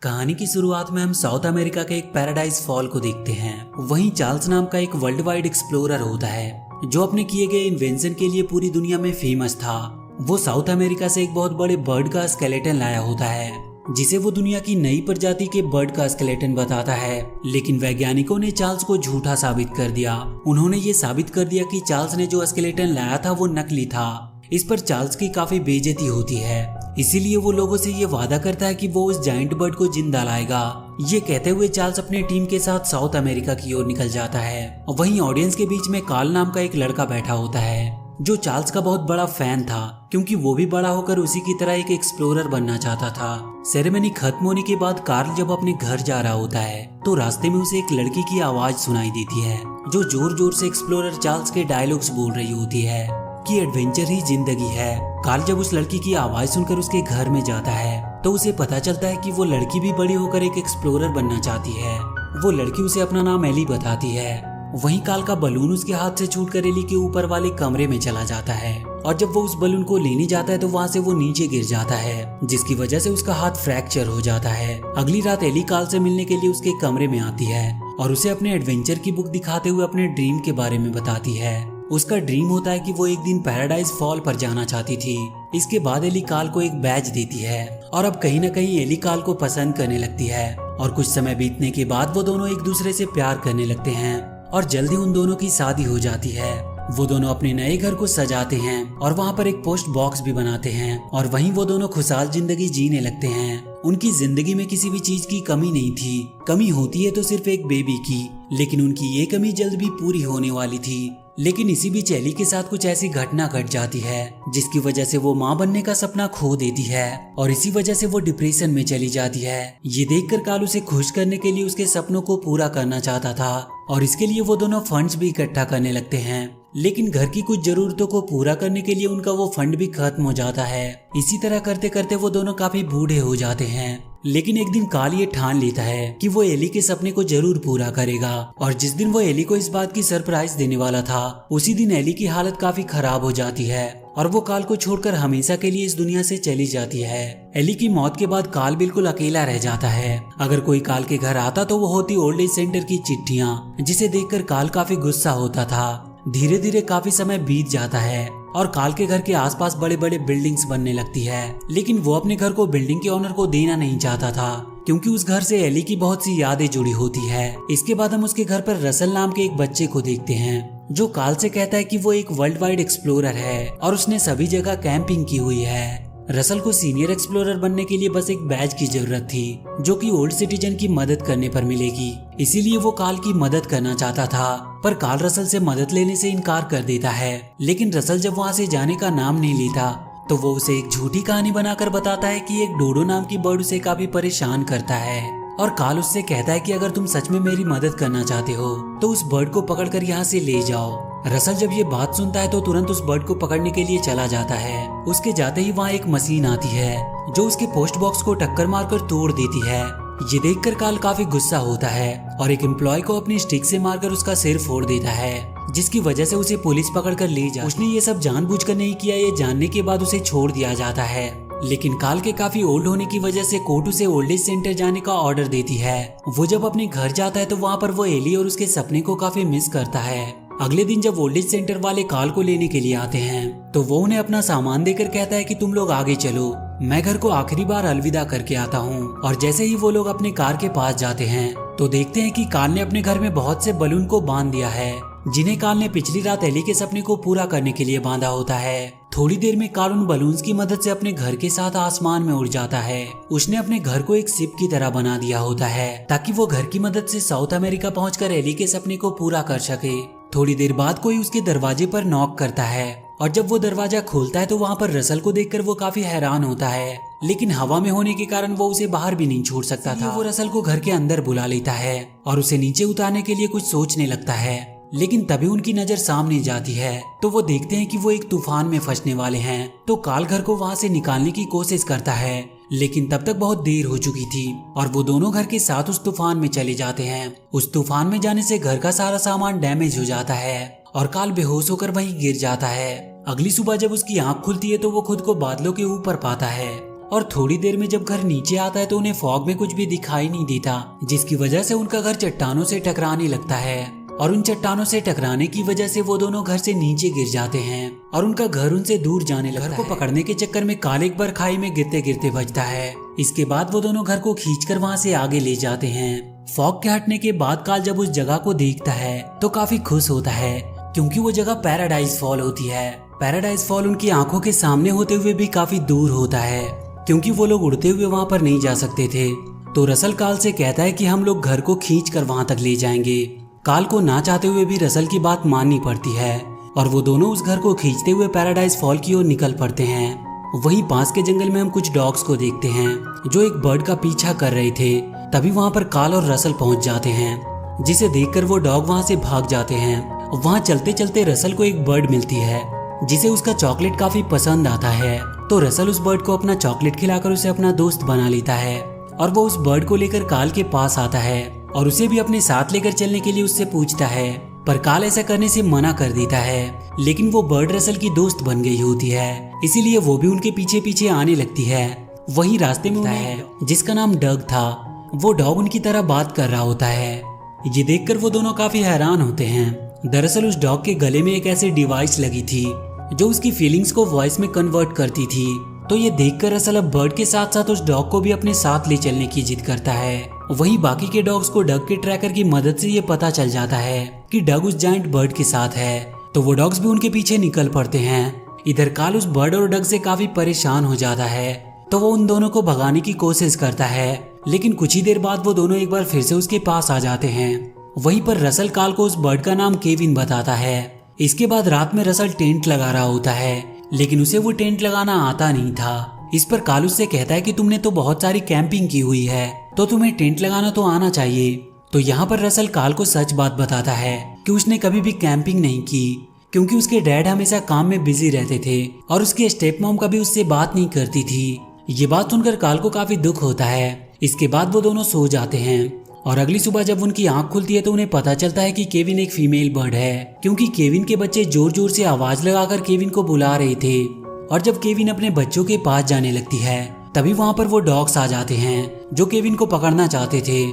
कहानी की शुरुआत में हम साउथ अमेरिका के एक पैराडाइज फॉल को देखते हैं। वहीं चार्ल्स नाम का एक वर्ल्ड वाइड एक्सप्लोरर होता है जो अपने किए गए इन्वेंशन के लिए पूरी दुनिया में फेमस था। वो साउथ अमेरिका से एक बहुत बड़े बर्ड का स्केलेटन लाया होता है जिसे वो दुनिया की नई प्रजाति के बर्ड का स्केलेटन बताता है। लेकिन वैज्ञानिकों ने चार्ल्स को झूठा साबित कर दिया। उन्होंने ये साबित कर दिया कि चार्ल्स ने जो स्केलेटन लाया था वो नकली था। इस पर चार्ल्स की काफी बेइज्जती होती है, इसीलिए वो लोगों से ये वादा करता है कि वो उस जायंट बर्ड को जिंदा लाएगा। ये कहते हुए चार्ल्स अपने टीम के साथ साउथ अमेरिका की ओर निकल जाता है। वहीं ऑडियंस के बीच में कार्ल नाम का एक लड़का बैठा होता है जो चार्ल्स का बहुत बड़ा फैन था, क्योंकि वो भी बड़ा होकर उसी की तरह एक एक्सप्लोरर बनना चाहता था। सेरेमनी खत्म होने के बाद कार्ल जब अपने घर जा रहा होता है तो रास्ते में उसे एक लड़की की आवाज सुनाई देती है जो जोर जोर से एक्सप्लोरर चार्ल्स के डायलॉग्स बोल रही होती है कि एडवेंचर ही जिंदगी है। कार्ल जब उस लड़की की आवाज सुनकर उसके घर में जाता है तो उसे पता चलता है कि वो लड़की भी बड़ी होकर एक एक्सप्लोरर बनना चाहती है। वो लड़की उसे अपना नाम एली बताती है। वहीं कार्ल का बलून उसके हाथ से छूटकर एली के ऊपर वाले कमरे में चला जाता है और जब वो उस बलून को लेने जाता है तो वहाँ से वो नीचे गिर जाता है, जिसकी वजह से उसका हाथ फ्रैक्चर हो जाता है। अगली रात एली कार्ल से मिलने के लिए उसके कमरे में आती है और उसे अपने एडवेंचर की बुक दिखाते हुए अपने ड्रीम के बारे में बताती है। उसका ड्रीम होता है कि वो एक दिन पैराडाइज फॉल पर जाना चाहती थी। इसके बाद एली कार्ल को एक बैज देती है और अब कहीं न कहीं एली कार्ल को पसंद करने लगती है और कुछ समय बीतने के बाद वो दोनों एक दूसरे से प्यार करने लगते हैं और जल्दी उन दोनों की शादी हो जाती है। वो दोनों अपने नए घर को सजाते हैं और वहाँ पर एक पोस्ट बॉक्स भी बनाते हैं और वहीं वो दोनों खुशहाल जिंदगी जीने लगते हैं। उनकी जिंदगी में किसी भी चीज की कमी नहीं थी, कमी होती है तो सिर्फ एक बेबी की, लेकिन उनकी ये कमी जल्द भी पूरी होने वाली थी। लेकिन इसी बीच एली के साथ कुछ ऐसी घटना घट जाती है जिसकी वजह से वो माँ बनने का सपना खो देती है और इसी वजह से वो डिप्रेशन में चली जाती है। ये देखकर कार्ल उसे खुश करने के लिए उसके सपनों को पूरा करना चाहता था और इसके लिए वो दोनों फंड्स भी इकट्ठा करने लगते हैं। लेकिन घर की कुछ जरूरतों को पूरा करने के लिए उनका वो फंड भी खत्म हो जाता है। इसी तरह करते करते वो दोनों काफी बूढ़े हो जाते हैं। लेकिन एक दिन कार्ल ये ठान लेता है कि वो एली के सपने को जरूर पूरा करेगा और जिस दिन वो एली को इस बात की सरप्राइज देने वाला था उसी दिन एली की हालत काफी खराब हो जाती है और वो कार्ल को छोड़कर हमेशा के लिए इस दुनिया से चली जाती है। एली की मौत के बाद कार्ल बिल्कुल अकेला रह जाता है। अगर कोई कार्ल के घर आता तो वो होती ओल्ड एज सेंटर की चिट्ठियां, जिसे देखकर कार्ल काफी गुस्सा होता था। धीरे धीरे काफी समय बीत जाता है और कार्ल के घर के आसपास बड़े बड़े बिल्डिंग्स बनने लगती है, लेकिन वो अपने घर को बिल्डिंग के ओनर को देना नहीं चाहता था क्योंकि उस घर से एली की बहुत सी यादें जुड़ी होती है। इसके बाद हम उसके घर पर रसल नाम के एक बच्चे को देखते हैं जो कार्ल से कहता है कि वो एक वर्ल्ड वाइड एक्सप्लोरर है और उसने सभी जगह कैंपिंग की हुई है। रसल को सीनियर एक्सप्लोरर बनने के लिए बस एक बैज की जरूरत थी जो कि ओल्ड सिटीजन की मदद करने पर मिलेगी, इसीलिए वो कार्ल की मदद करना चाहता था। पर कार्ल रसल से मदद लेने से इनकार कर देता है। लेकिन रसल जब वहाँ से जाने का नाम नहीं लेता तो वो उसे एक झूठी कहानी बनाकर बताता है कि एक डोडो नाम की बर्ड उसे काफी परेशान करता है और कार्ल उससे कहता है कि अगर तुम सच में मेरी मदद करना चाहते हो तो उस बर्ड को पकड़कर यहाँ से ले जाओ। रसल जब ये बात सुनता है तो तुरंत उस बर्ड को पकड़ने के लिए चला जाता है। उसके जाते ही वहाँ एक मशीन आती है जो उसके पोस्ट बॉक्स को टक्कर मारकर तोड़ देती है। ये देखकर कार्ल काफी गुस्सा होता है और एक एम्प्लॉय को अपनी स्टिक से मारकर उसका सिर फोड़ देता है, जिसकी वजह से उसे पुलिस पकड़कर ले जा। उसने ये सब जानबूझकर नहीं किया, ये जानने के बाद उसे छोड़ दिया जाता है। लेकिन कार्ल के काफी ओल्ड होने की वजह से कोर्ट उसे ओल्ड एज सेंटर जाने का ऑर्डर देती है। वो जब अपने घर जाता है तो वहाँ पर वो एली और उसके सपने को काफी मिस करता है। अगले दिन जब ओल्ड एज सेंटर वाले कार्ल को लेने के लिए आते हैं तो वो उन्हें अपना सामान देकर कहता है कि तुम लोग आगे चलो, मैं घर को आखिरी बार अलविदा करके आता हूँ। और जैसे ही वो लोग अपने कार के पास जाते हैं तो देखते हैं कि कार्ल ने अपने घर में बहुत से बलून को बांध दिया है जिन्हें कार्ल ने पिछली रात एली के सपने को पूरा करने के लिए बांधा होता है। थोड़ी देर में कार्ल उन बलून्स की मदद से अपने घर के साथ आसमान में उड़ जाता है। उसने अपने घर को एक शिप की तरह बना दिया होता है ताकि वो घर की मदद से साउथ अमेरिका पहुंचकर एली के सपने को पूरा कर सके। थोड़ी देर बाद कोई उसके दरवाजे पर नॉक करता है और जब वो दरवाजा खोलता है तो वहाँ पर रसल को देखकर वो काफी हैरान होता है, लेकिन हवा में होने के कारण वो उसे बाहर भी नहीं छोड़ सकता था। वो रसल को घर के अंदर बुला लेता है और उसे नीचे उतारने के लिए कुछ सोचने लगता है, लेकिन तभी उनकी नजर सामने जाती है तो वो देखते हैं कि वो एक तूफान में फंसने वाले हैं। तो कार्ल घर को वहाँ से निकालने की कोशिश करता है, लेकिन तब तक बहुत देर हो चुकी थी और वो दोनों घर के साथ उस तूफान में चले जाते हैं। उस तूफान में जाने से घर का सारा सामान डैमेज हो जाता है और कार्ल बेहोश होकर वहीं गिर जाता है। अगली सुबह जब उसकी आंख खुलती है तो वो खुद को बादलों के ऊपर पाता है और थोड़ी देर में जब घर नीचे आता है तो उन्हें फॉग में कुछ भी दिखाई नहीं देता, जिसकी वजह से उनका घर चट्टानों से टकराने लगता है और उन चट्टानों से टकराने की वजह से वो दोनों घर से नीचे गिर जाते हैं और उनका घर उनसे दूर जाने लगता है। घर को पकड़ने के चक्कर में काल एक बार खाई में गिरते गिरते बचता है। इसके बाद वो दोनों घर को खींचकर वहाँ से आगे ले जाते हैं। फॉग के हटने के बाद काल जब उस जगह को देखता है तो काफी खुश होता है, क्योंकि वो जगह पैराडाइज फॉल होती है। पैराडाइज फॉल उनकी आंखों के सामने होते हुए भी काफी दूर होता है, क्योंकि वो लोग उड़ते हुए वहाँ पर नहीं जा सकते थे। तो रसल काल से कहता है कि हम लोग घर को खींच कर वहाँ तक ले जाएंगे। काल को ना चाहते हुए भी रसल की बात माननी पड़ती है और वो दोनों उस घर को खींचते हुए पैराडाइज फॉल की ओर निकल पड़ते हैं। वहीं पास के जंगल में हम कुछ डॉग्स को देखते हैं जो एक बर्ड का पीछा कर रहे थे। तभी वहाँ पर काल और रसल पहुँच जाते हैं, जिसे देखकर वो डॉग वहाँ से भाग जाते हैं। वहाँ चलते चलते रसल को एक बर्ड मिलती है जिसे उसका चॉकलेट काफी पसंद आता है। तो रसल उस बर्ड को अपना चॉकलेट खिलाकर उसे अपना दोस्त बना लेता है और वो उस बर्ड को लेकर काल के पास आता है और उसे भी अपने साथ लेकर चलने के लिए उससे पूछता है, पर काल ऐसा करने से मना कर देता है। लेकिन वो बर्ड रसल की दोस्त बन गई होती है, इसीलिए वो भी उनके पीछे पीछे आने लगती है। वहीं रास्ते में है जिसका नाम डग था, वो डॉग उनकी तरह बात कर रहा होता है। ये देखकर वो दोनों काफी हैरान होते हैं। दरअसल उस डॉग के गले में एक ऐसी डिवाइस लगी थी जो उसकी फीलिंग्स को वॉइस में कन्वर्ट करती थी। तो ये देखकर रसल अब बर्ड के साथ साथ उस डॉग को भी अपने साथ ले चलने की जिद करता है। वहीं बाकी के डॉग्स को डग के ट्रैकर की मदद से ये पता चल जाता है कि डग उस जायंट बर्ड के साथ है, तो वो डॉग्स भी उनके पीछे निकल पड़ते हैं। इधर काल उस बर्ड और डग से काफी परेशान हो जाता है, तो वो उन दोनों को भगाने की कोशिश करता है। लेकिन कुछ ही देर बाद वो दोनों एक बार फिर से उसके पास आ जाते हैं। वहीं पर रसल काल को उस बर्ड का नाम केविन बताता है। इसके बाद रात में रसल टेंट लगा रहा होता है, लेकिन उसे वो टेंट लगाना आता नहीं था। इस पर काल उससे कहता है कि तुमने तो बहुत सारी कैंपिंग की हुई है, तो तुम्हें टेंट लगाना तो आना चाहिए। तो यहाँ पर रसल काल को सच बात बताता है कि उसने कभी भी कैंपिंग नहीं की, क्योंकि उसके डैड हमेशा काम में बिजी रहते थे और उसके स्टेप मॉम कभी उससे बात नहीं करती थी। ये बात सुनकर काल को काफी दुख होता है। इसके बाद वो दोनों सो जाते हैं और अगली सुबह जब उनकी आंख खुलती है तो उन्हें पता चलता है कि केविन एक फीमेल बर्ड है, क्योंकि केविन के बच्चे जोर जोर से आवाज लगाकर केविन को बुला रहे थे। और जब केविन अपने बच्चों के पास जाने लगती है तभी वहाँ पर वो डॉग्स आ जाते हैं जो केविन को पकड़ना चाहते थे।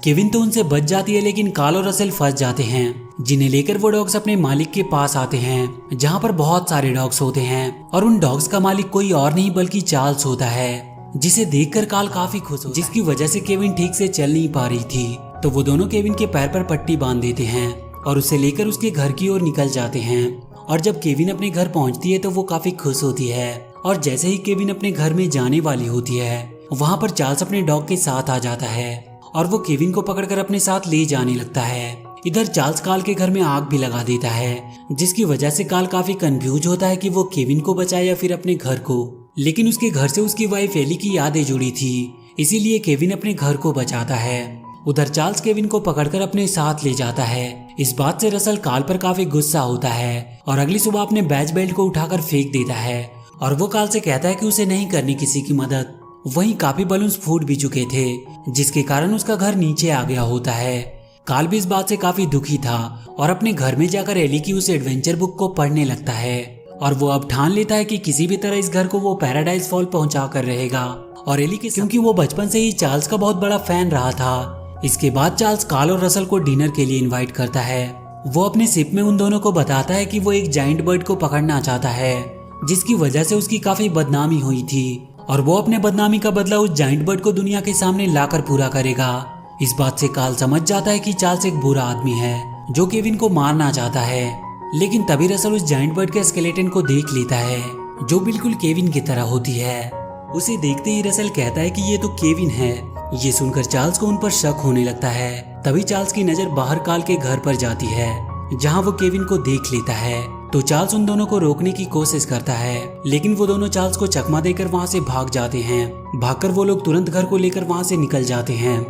केविन तो उनसे बच जाती है, लेकिन काल और रसल फंस जाते हैं, जिन्हें लेकर वो डॉग्स अपने मालिक के पास आते हैं, जहाँ पर बहुत सारे डॉग्स होते हैं। और उन डॉग्स का मालिक कोई और नहीं बल्कि चार्ल्स होता है, जिसे देखकर काल काफी खुश होता है, जिसकी वजह से केविन ठीक से चल नहीं पा रही थी। तो वो दोनों केविन के पैर पर पट्टी बांध देते हैं और उसे लेकर उसके घर की ओर निकल जाते हैं। और जब केविन अपने घर पहुंचती है तो वो काफी खुश होती है। और जैसे ही केविन अपने घर में जाने वाली होती है वहाँ पर चार्ल्स अपने डॉग के साथ आ जाता है और वो केविन को पकड़कर अपने साथ ले जाने लगता है। इधर चार्ल्स काल के घर में आग भी लगा देता है, जिसकी वजह से काल काफी कंफ्यूज होता है कि वो केविन को बचाए या फिर अपने घर को। लेकिन उसके घर से उसकी वाइफ एली की यादें जुड़ी थी, इसीलिए केविन अपने घर को बचाता है। उधर चार्ल्स केविन को पकड़कर अपने साथ ले जाता है। इस बात से रसल काल पर काफी गुस्सा होता है और अगली सुबह अपने बैच बेल्ट को उठाकर फेंक देता है और वो काल से कहता है कि उसे नहीं करनी किसी की मदद। वहीं काफी बलून्स फूट भी चुके थे, जिसके कारण उसका घर नीचे आ गया होता है। काल भी इस बात से काफी दुखी था और अपने घर में जाकर एली की उस एडवेंचर बुक को पढ़ने लगता है और वो अब ठान लेता है कि किसी भी तरह इस घर को वो पैराडाइज फॉल पहुंचा कर रहेगा। और एली के क्योंकि वो बचपन से ही चार्ल्स का बहुत बड़ा फैन रहा था। इसके बाद चार्ल्स काल और रसल को डिनर के लिए इनवाइट करता है। वो अपने शिप में उन दोनों को बताता है कि वो एक जायंट बर्ड को पकड़ना चाहता है, जिसकी वजह से उसकी काफी बदनामी हुई थी और वो अपने बदनामी का बदला उस जायंट बर्ड को दुनिया के सामने लाकर पूरा करेगा। इस बात से काल समझ जाता है कि चार्ल्स एक बुरा आदमी है जो केविन को मारना चाहता है। लेकिन तभी रसल उस जायंट बर्ड के स्केलेटन को देख लेता है, जो बिल्कुल केविन की तरह होती है। उसे देखते ही रसल कहता है कि ये तो केविन है। ये सुनकर चार्ल्स को उन पर शक होने लगता है। तभी चार्ल्स की नजर बाहर काल के घर पर जाती है, जहां वो केविन को देख लेता है। तो चार्ल्स उन दोनों को रोकने की कोशिश करता है, लेकिन वो दोनों चार्ल्स को चकमा देकर वहां से भाग जाते हैं। भागकर वो लोग तुरंत घर को लेकर वहां से निकल जाते हैं।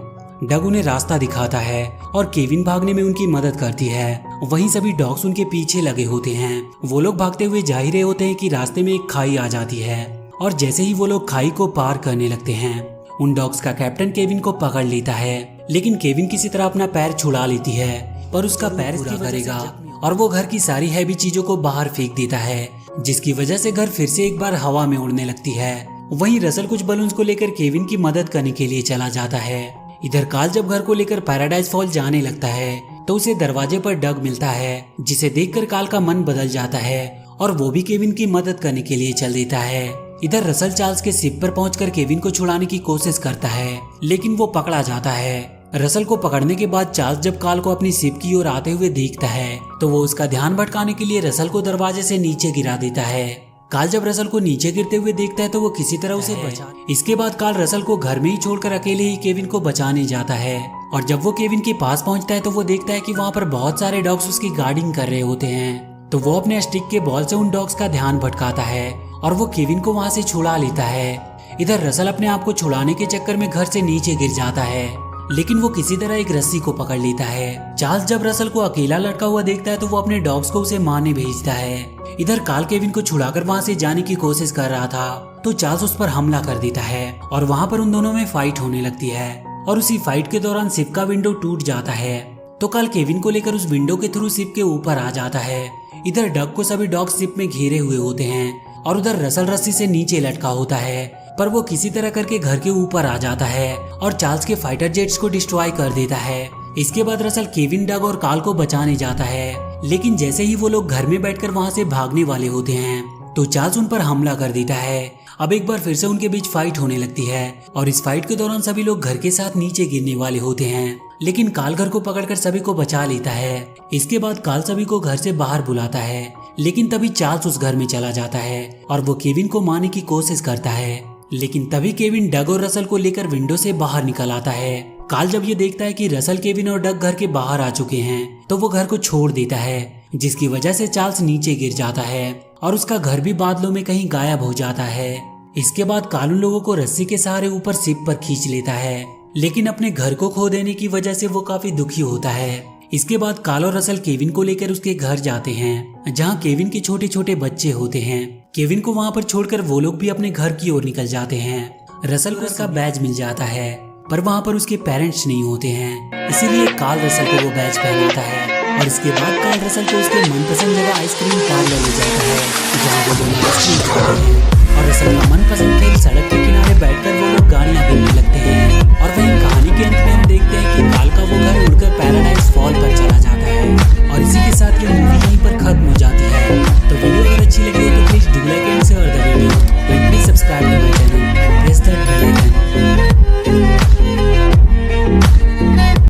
डग उन्हें रास्ता दिखाता है और केविन भागने में उनकी मदद करती है। वहीं सभी डॉग्स उनके पीछे लगे होते हैं। वो लोग भागते हुए जा ही रहे होते हैं कि रास्ते में एक खाई आ जाती है और जैसे ही वो लोग खाई को पार करने लगते हैं उन डॉग्स का कैप्टन केविन को पकड़ लेता है। लेकिन केविन किसी तरह अपना पैर छुड़ा लेती है, पर उसका पैर पूरा करेगा और वो घर की सारी हैवी चीजों को बाहर फेंक देता है, जिसकी वजह से घर फिर से एक बार हवा में उड़ने लगती है। वहीं रसल कुछ बलून्स को लेकर केविन की मदद करने के लिए चला जाता है। इधर काल जब घर को लेकर पैराडाइज फॉल जाने लगता है तो उसे दरवाजे पर डग मिलता है, जिसे देखकर काल का मन बदल जाता है और वो भी केविन की मदद करने के लिए चल देता है। इधर रसल चार्ल्स के शिप पर पहुंचकर केविन को छुड़ाने की कोशिश करता है, लेकिन वो पकड़ा जाता है। रसल को पकड़ने के बाद चार्ल्स जब काल को अपनी शिप की ओर आते हुए देखता है तो वो उसका ध्यान भटकाने के लिए रसल को दरवाजे से नीचे गिरा देता है। काल जब रसल को नीचे गिरते हुए देखता है तो वो किसी तरह उसे बचा। इसके बाद काल रसल को घर में ही छोड़कर अकेले ही केविन को बचाने जाता है और जब वो केविन के पास पहुंचता है तो वो देखता है कि वहाँ पर बहुत सारे डॉग्स उसकी गार्डिंग कर रहे होते हैं। तो वो अपने स्टिक के बॉल से उन डॉग्स का ध्यान भटकाता है और वो केविन को वहाँ से छुड़ा लेता है। इधर रसल अपने आप को छुड़ाने के चक्कर में घर से नीचे गिर जाता है, लेकिन वो किसी तरह एक रस्सी को पकड़ लेता है। चार्ल्स जब रसल को अकेला लटका हुआ देखता है तो वो अपने डॉग्स को उसे मारने भेजता है। इधर काल केविन को छुड़ाकर वहाँ से जाने की कोशिश कर रहा था तो चार्ल्स उस पर हमला कर देता है और वहाँ पर उन दोनों में फाइट होने लगती है और उसी फाइट के दौरान शिप का विंडो टूट जाता है। तो काल केविन को लेकर उस विंडो के थ्रू शिप के ऊपर आ जाता है। इधर डग को सभी डॉग्स शिप में घेरे हुए होते हैं और उधर रसल रस्सी से नीचे लटका होता है, पर वो किसी तरह करके घर के ऊपर आ जाता है और चार्ल्स के फाइटर जेट्स को डिस्ट्रॉय कर देता है। इसके बाद रसल केविन, डग और काल को बचाने जाता है, लेकिन जैसे ही वो लोग घर में बैठकर वहाँ से भागने वाले होते हैं तो चार्ल्स उन पर हमला कर देता है। अब एक बार फिर से उनके बीच फाइट होने लगती है और इस फाइट के दौरान सभी लोग घर के साथ नीचे गिरने वाले होते हैं, लेकिन काल घर को पकड़कर सभी को बचा लेता है। इसके बाद काल सभी को घर से बाहर बुलाता है, लेकिन तभी चार्ल्स उस घर में चला जाता है और वो केविन को मारने की कोशिश करता है, लेकिन तभी केविन डग और रसल को लेकर विंडो से बाहर निकल आता है। काल जब ये देखता है कि रसल, केविन और डग घर के बाहर आ चुके हैं तो वो घर को छोड़ देता है, जिसकी वजह से चार्ल्स नीचे गिर जाता है और उसका घर भी बादलों में कहीं गायब हो जाता है। इसके बाद काल उन लोगों को रस्सी के सहारे ऊपर शिप पर खींच लेता है, लेकिन अपने घर को खो देने की वजह से वो काफी दुखी होता है। इसके बाद काल और रसल केविन को लेकर उसके घर जाते हैं, जहाँ केविन के छोटे छोटे बच्चे होते हैं। केविन को वहाँ पर छोड़कर वो लोग भी अपने घर की ओर निकल जाते हैं। रसल को उसका बैज मिल जाता है, पर वहाँ पर उसके पेरेंट्स नहीं होते हैं, इसीलिए काल रसल को वो बैज पहनाता है और इसके बाद काल रसल को उसके मनपसंद जगह आइसक्रीम पार्लर ले जाता है।